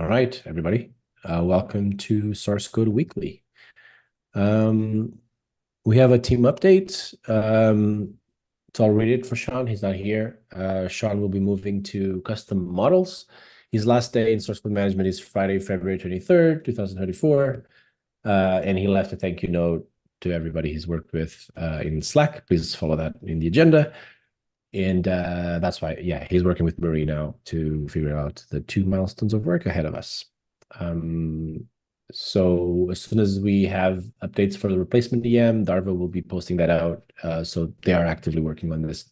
All right, everybody. Welcome to Source Code Weekly. Um, we have a team update. It's all rated for Sean. He's not here. Sean will be moving to custom models. His last day in Source Code Management is Friday, February 23rd, 2024. And he left a thank you note to everybody he's worked with in Slack. Please follow that in the agenda. And that's why, yeah, he's working with Marie now to figure out the 2 milestones of work ahead of us. So as soon as we have updates for the replacement EM, Darva will be posting that out. So they are actively working on this.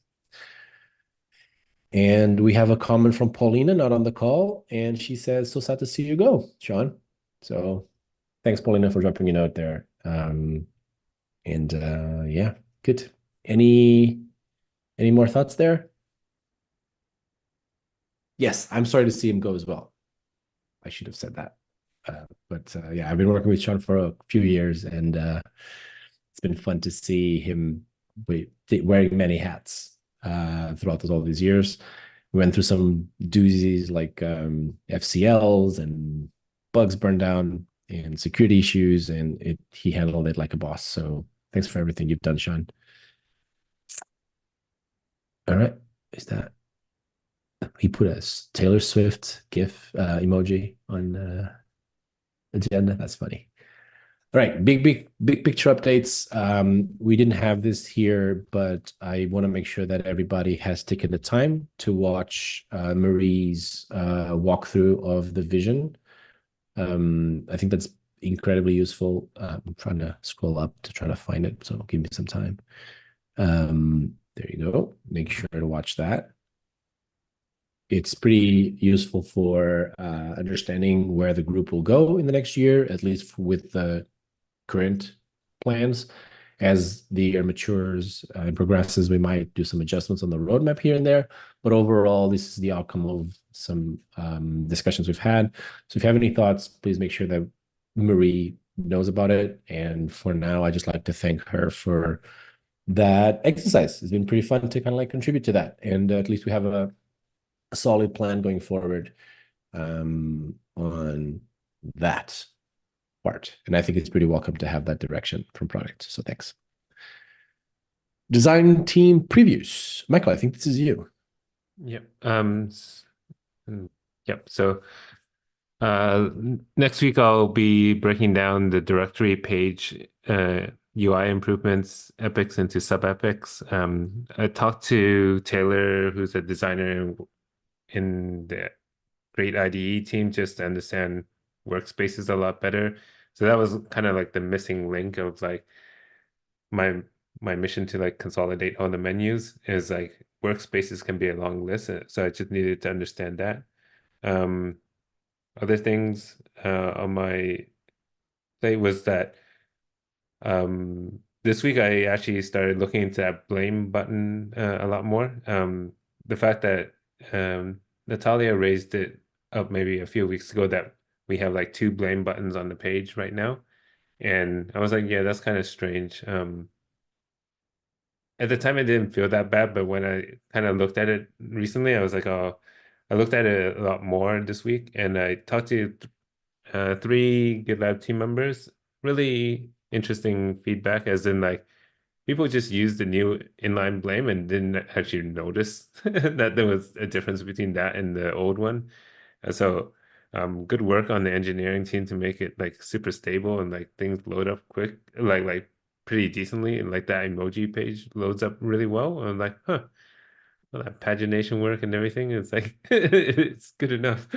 And we have a comment from Paulina, not on the call, and she says, "So sad to see you go, Sean." So thanks, Paulina, for dropping a note there. And yeah, good. Any more thoughts there? Yes, I'm sorry to see him go as well. I should have said that. But yeah, I've been working with Sean for a few years, and it's been fun to see him wearing many hats throughout all these years. We went through some doozies like FCLs and bugs burned down and security issues, and he handled it like a boss. So thanks for everything you've done, Sean. All right, is that he put a Taylor Swift GIF emoji on agenda? That's funny. All right, big picture updates. We didn't have this here, but I want to make sure that everybody has taken the time to watch Marie's walkthrough of the vision. I think that's incredibly useful. I'm trying to scroll up to try to find it, so give me some time. There you go. Make sure to watch that. It's pretty useful for understanding where the group will go in the next year, at least with the current plans. As the year matures and progresses, we might do some adjustments on the roadmap here and there. But overall, this is the outcome of some discussions we've had. So if you have any thoughts, please make sure that Marie knows about it. And for now, I just like to thank her for that exercise. It's been pretty fun to kind of like contribute to that. And at least we have a solid plan going forward on that part. And I think it's pretty welcome to have that direction from product. So thanks. Design team previews. Michael, I think this is you. Yep. Yep. So next week I'll be breaking down the directory page UI improvements, epics into sub-epics. I talked to Taylor, who's a designer in the Great IDE team, just to understand workspaces a lot better. So that was kind of like the missing link of like my mission to like consolidate all the menus is like workspaces can be a long list. So I just needed to understand that. Other things on my plate was that this week I actually started looking into that blame button a lot more. The fact that Natalia raised it up maybe a few weeks ago that we have like 2 blame buttons on the page right now. And I was like, yeah, that's kind of strange. At the time, I didn't feel that bad, but when I kind of looked at it recently, I was like, oh, I looked at it a lot more this week, and I talked to 3 GitLab team members. Really interesting feedback, as in like people just used the new inline blame and didn't actually notice that there was a difference between that and the old one. So good work on the engineering team to make it like super stable and like things load up quick, like pretty decently, and like that emoji page loads up really well. I'm like, huh, well, that pagination work and everything is like it's good enough.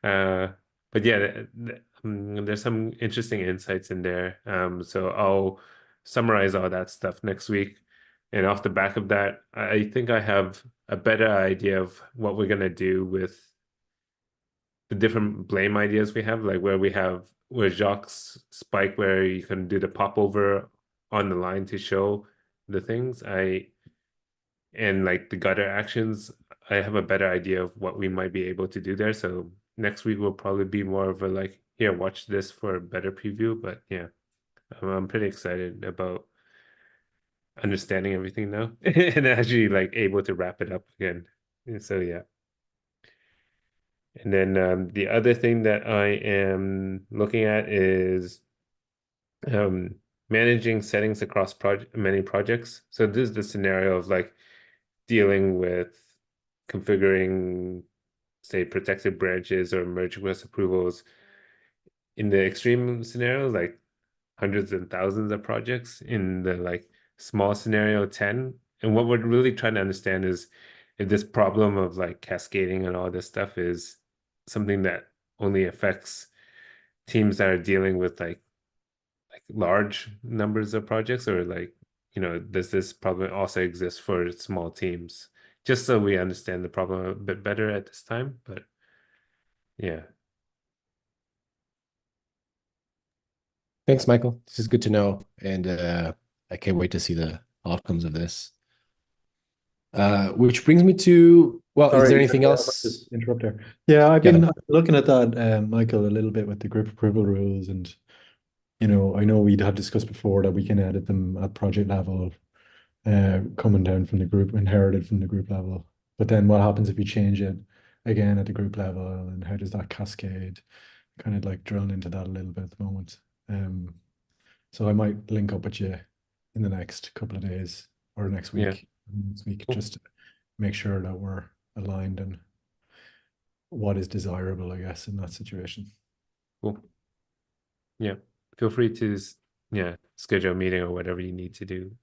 But yeah, there's some interesting insights in there. So I'll summarize all that stuff next week. And off the back of that, I think I have a better idea of what we're gonna do with the different blame ideas we have, like where Jacques spike where you can do the popover on the line to show the things. And like the gutter actions, I have a better idea of what we might be able to do there. So next week will probably be more of a like, here, watch this for a better preview. But yeah, I'm pretty excited about understanding everything now and actually like able to wrap it up again. And so yeah. And then the other thing that I am looking at is managing settings across many projects. So this is the scenario of like dealing with configuring, say, protected branches or merge request approvals. In the extreme scenario, like hundreds and thousands of projects. In the like small scenario, 10. And what we're really trying to understand is if this problem of like cascading and all this stuff is something that only affects teams that are dealing with like large numbers of projects, or like, does this problem also exist for small teams? Just so we understand the problem a bit better at this time. But yeah. Thanks, Michael. This is good to know, and I can't wait to see the outcomes of this. Which brings me to, well, is there Sorry, anything I might else? just interrupt there. Yeah, I've Go been ahead. looking at that, Michael, a little bit with the group approval rules, and I know we'd had discussed before that we can edit them at project level, coming down from the group, inherited from the group level. But then what happens if you change it again at the group level, and how does that cascade? Kind of like drilling into that a little bit at the moment. So I might link up with you in the next couple of days or next Yeah. week, Cool. just to make sure that we're aligned and what is desirable, I guess, in that situation. Cool. Yeah. Feel free to schedule a meeting or whatever you need to do.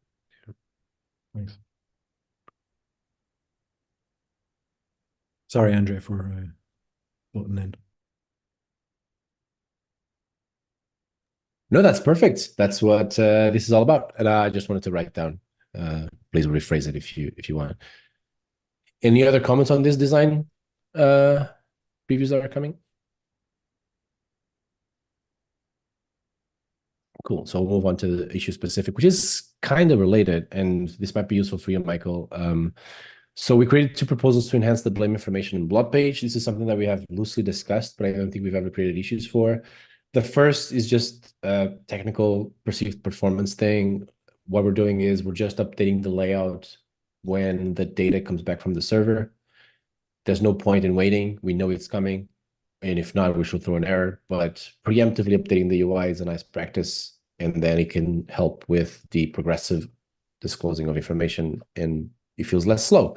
Thanks. Sorry, Andre, for butting in. No, that's perfect. That's what this is all about. And I just wanted to write down. Please rephrase it if you want. Any other comments on this design previews that are coming? Cool. So we'll move on to the issue specific, which is kind of related, and this might be useful for you, Michael. So we created two proposals to enhance the blame information in blob page. This is something that we have loosely discussed, but I don't think we've ever created issues for. The first is just a technical perceived performance thing. What we're doing is we're just updating the layout when the data comes back from the server. There's no point in waiting. We know it's coming. And if not, we should throw an error. But preemptively updating the UI is a nice practice. And then it can help with the progressive disclosing of information, and it feels less slow.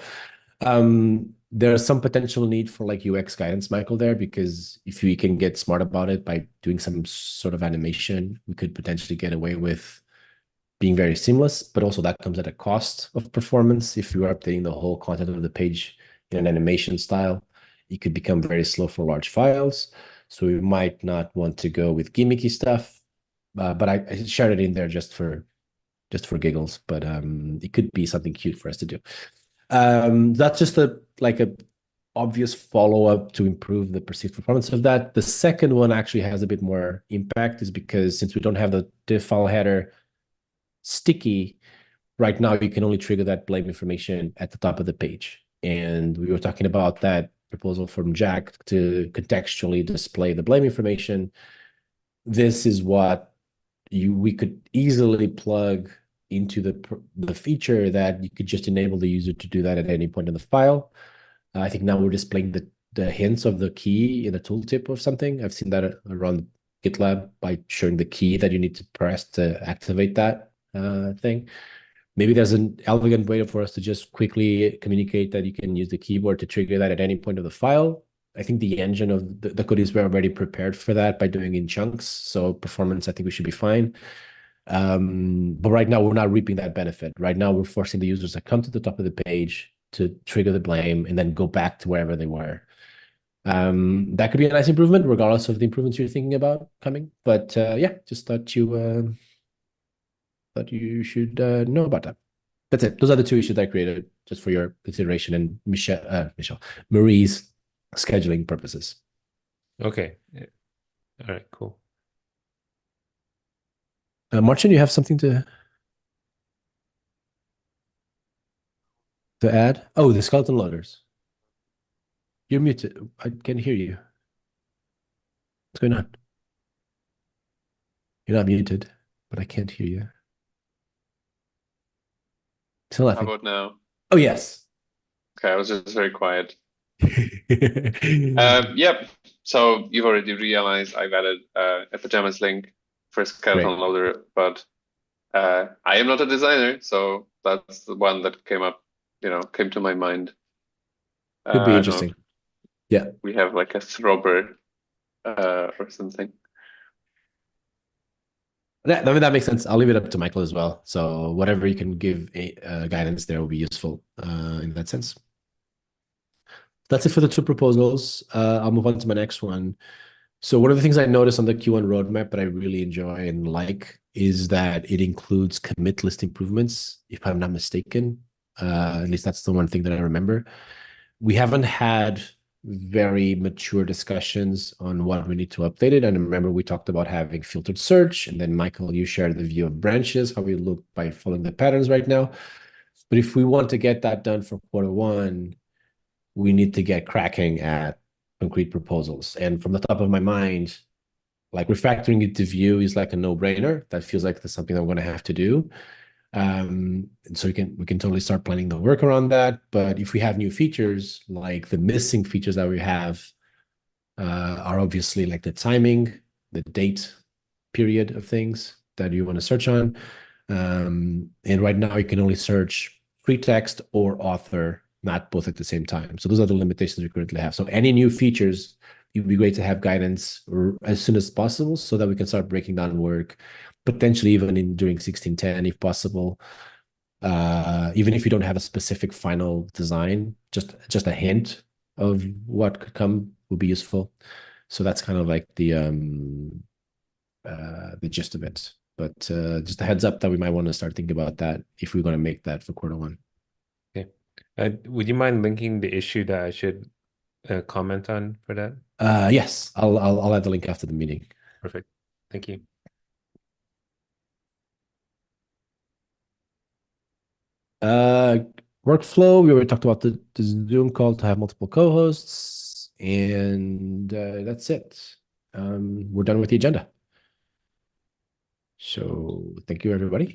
There's some potential need for like UX guidance, Michael, there, because if we can get smart about it by doing some sort of animation, we could potentially get away with being very seamless, but also that comes at a cost of performance. If you are updating the whole content of the page in an animation style, it could become very slow for large files. So we might not want to go with gimmicky stuff, but I shared it in there just for giggles, but it could be something cute for us to do. That's just a obvious follow-up to improve the perceived performance of that. The second one actually has a bit more impact, is because since we don't have the div file header sticky, right now you can only trigger that blame information at the top of the page. And we were talking about that proposal from Jack to contextually display the blame information. This is what we could easily plug into the feature that you could just enable the user to do that at any point in the file. I think now we're displaying the hints of the key in the tooltip or something. I've seen that around GitLab by showing the key that you need to press to activate that thing. Maybe there's an elegant way for us to just quickly communicate that you can use the keyboard to trigger that at any point of the file. I think the engine of the code is already prepared for that by doing in chunks. So performance, I think we should be fine. But right now, we're not reaping that benefit. Right now, we're forcing the users to come to the top of the page to trigger the blame and then go back to wherever they were. That could be a nice improvement, regardless of the improvements you're thinking about coming. But yeah, just thought you should know about that. That's it. Those are the two issues I created just for your consideration and Marie's scheduling purposes. Okay. All right, cool. Martin, you have something to add? Oh, the skeleton loaders. You're muted. I can't hear you. What's going on? You're not muted, but I can't hear you. Still How nothing. about now? Oh, yes. Okay, I was just very quiet. Yep. So you've already realized I've added a pajamas link for skeleton Great. loader, but I am not a designer, so that's the one that came to my mind. Could be I don't know interesting. if Yeah. we have like a throbber or something. That makes sense. I'll leave it up to Michael as well. So whatever you can give guidance there will be useful in that sense. That's it for the two proposals. I'll move on to my next one. So one of the things I noticed on the Q1 roadmap that I really enjoy and like is that it includes commit list improvements, if I'm not mistaken. At least that's the one thing that I remember. We haven't had very mature discussions on what we need to update it. And remember, we talked about having filtered search, and then Michael, you shared the view of branches, how we look by following the patterns right now. But if we want to get that done for Q1, we need to get cracking at concrete proposals. And from the top of my mind, like refactoring it to Vue is like a no-brainer. That feels like that's something I'm going to have to do. And so we can totally start planning the work around that. But if we have new features, like the missing features that we have are obviously like the timing, the date period of things that you want to search on. And right now you can only search free text or author, not both at the same time. So those are the limitations we currently have. So any new features, it would be great to have guidance as soon as possible so that we can start breaking down work, potentially even during 16.10 if possible. Even if you don't have a specific final design, just a hint of what could come would be useful. So that's kind of like the gist of it. But just a heads up that we might want to start thinking about that if we're going to make that for Q1. Okay. Would you mind linking the issue that I should comment on for that? Yes, I'll add the link after the meeting. Perfect. Thank you. Workflow, we already talked about the Zoom call to have multiple co-hosts, and that's it. We're done with the agenda. So thank you, everybody.